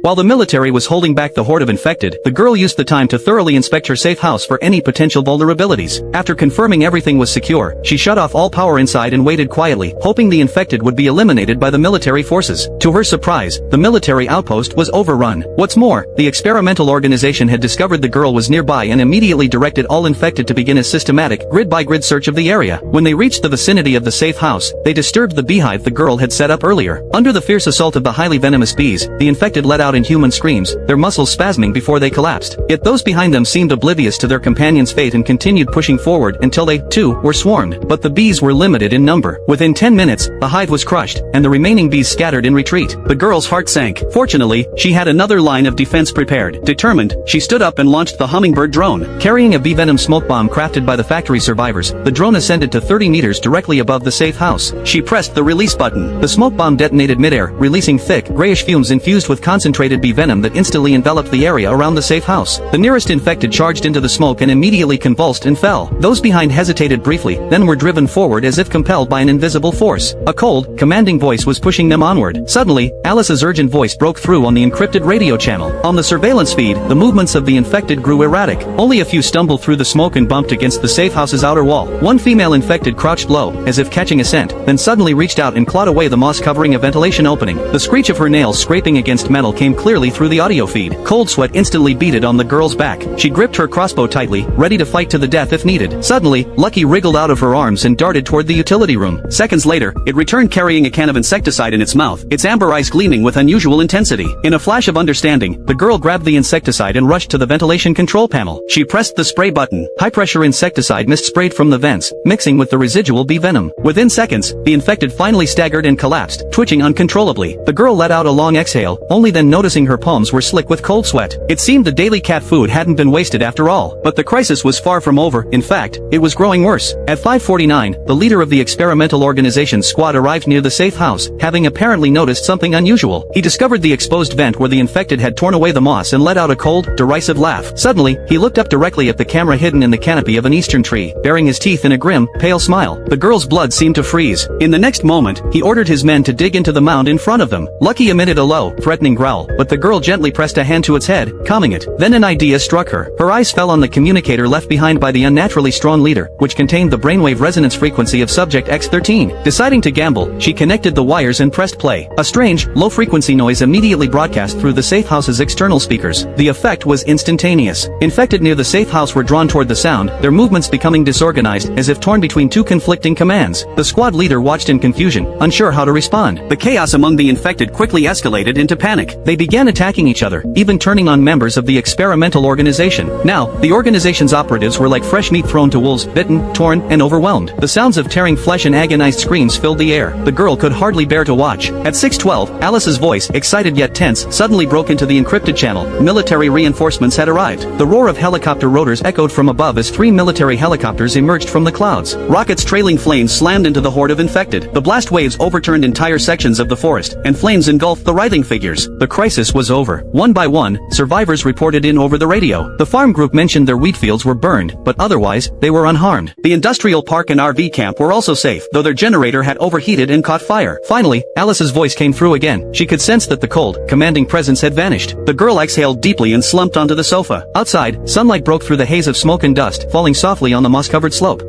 While the military was holding back the horde of infected, the girl used the time to thoroughly inspect her safe house for any potential vulnerabilities. After confirming everything was secure, she shut off all power inside and waited quietly, hoping the infected would be eliminated by the military forces. To her surprise, the military outpost was overrun. What's more, the experimental organization had discovered the girl was nearby and immediately directed all infected to begin a systematic, grid-by-grid search of the area. When they reached the vicinity of the safe house, they disturbed the beehive the girl had set up earlier. Under the fierce assault of the highly venomous bees, the infected let out inhuman screams, their muscles spasming before they collapsed. Yet those behind them seemed oblivious to their companion's fate and continued pushing forward until they, too, were swarmed. But the bees were limited in number. Within 10 minutes, the hive was crushed, and the remaining bees scattered in retreat. The girl's heart sank. Fortunately, she had another line of defense prepared. Determined, she stood up and launched the hummingbird drone. Carrying a bee venom smoke bomb crafted by the factory survivors, the drone ascended to 30 meters directly above the safe house. She pressed the release button. The smoke bomb detonated midair, releasing thick, grayish fumes infused with concentrated bee venom that instantly enveloped the area around the safe house. The nearest infected charged into the smoke and immediately convulsed and fell. Those behind hesitated briefly, then were driven forward as if compelled by an invisible force. A cold, commanding voice was pushing them onward. Suddenly, Alice's urgent voice broke through on the encrypted radio channel. On the surveillance feed, the movements of the infected grew erratic. Only a few stumbled through the smoke and bumped against the safe house's outer wall. One female infected crouched low, as if catching a scent, then suddenly reached out and clawed away the moss covering a ventilation opening. The screech of her nails scraping against metal came clearly through the audio feed. Cold sweat instantly beaded on the girl's back. She gripped her crossbow tightly, ready to fight to the death if needed. Suddenly, Lucky wriggled out of her arms and darted toward the utility room. Seconds later, it returned carrying a can of insecticide in its mouth, its amber eyes gleaming with unusual intensity. In a flash of understanding, the girl grabbed the insecticide and rushed to the ventilation control panel. She pressed the spray button. High-pressure insecticide mist sprayed from the vents, mixing with the residual bee venom. Within seconds, the infected finally staggered and collapsed, twitching uncontrollably. The girl let out a long exhale, only then noticing her palms were slick with cold sweat. It seemed the daily cat food hadn't been wasted after all. But the crisis was far from over. In fact, it was growing worse. At 5:49, the leader of the experimental organization's squad arrived near the safe house, having apparently noticed something unusual. He discovered the exposed vent where the infected had torn away the moss and let out a cold, derisive laugh. Suddenly, he looked up directly at the camera hidden in the canopy of an eastern tree, baring his teeth in a grim, pale smile. The girl's blood seemed to freeze. In the next moment, he ordered his men to dig into the mound in front of them. Lucky emitted a low, threatening growl, but the girl gently pressed a hand to its head, calming it. Then an idea struck her. Her eyes fell on the communicator left behind by the unnaturally strong leader, which contained the brainwave resonance frequency of subject X13. Deciding to gamble, she connected the wires and pressed play. A strange, low-frequency noise immediately broadcast through the safe house's external speakers. The effect was instantaneous. Infected near the safe house were drawn toward the sound, their movements becoming disorganized, as if torn between two conflicting commands. The squad leader watched in confusion, unsure how to respond. The chaos among the infected quickly escalated into panic. They began attacking each other, even turning on members of the experimental organization. Now, the organization's operatives were like fresh meat thrown to wolves, bitten, torn, and overwhelmed. The sounds of tearing flesh and agonized screams filled the air. The girl could hardly bear to watch. At 6:12, Alice's voice, excited yet tense, suddenly broke into the encrypted channel. Military reinforcements had arrived. The roar of helicopter rotors echoed from above as 3 military helicopters emerged from the clouds. Rockets trailing flames slammed into the horde of infected. The blast waves overturned entire sections of the forest, and flames engulfed the writhing figures. The crisis was over. One by one, survivors reported in over the radio. The farm group mentioned their wheat fields were burned, but otherwise, they were unharmed. The industrial park and RV camp were also safe, though their generator had overheated and caught fire. Finally, Alice's voice came through again. She could sense that the cold, commanding presence had vanished. The girl exhaled deeply and slumped onto the sofa. Outside, sunlight broke through the haze of smoke and dust, falling softly on the moss-covered slope.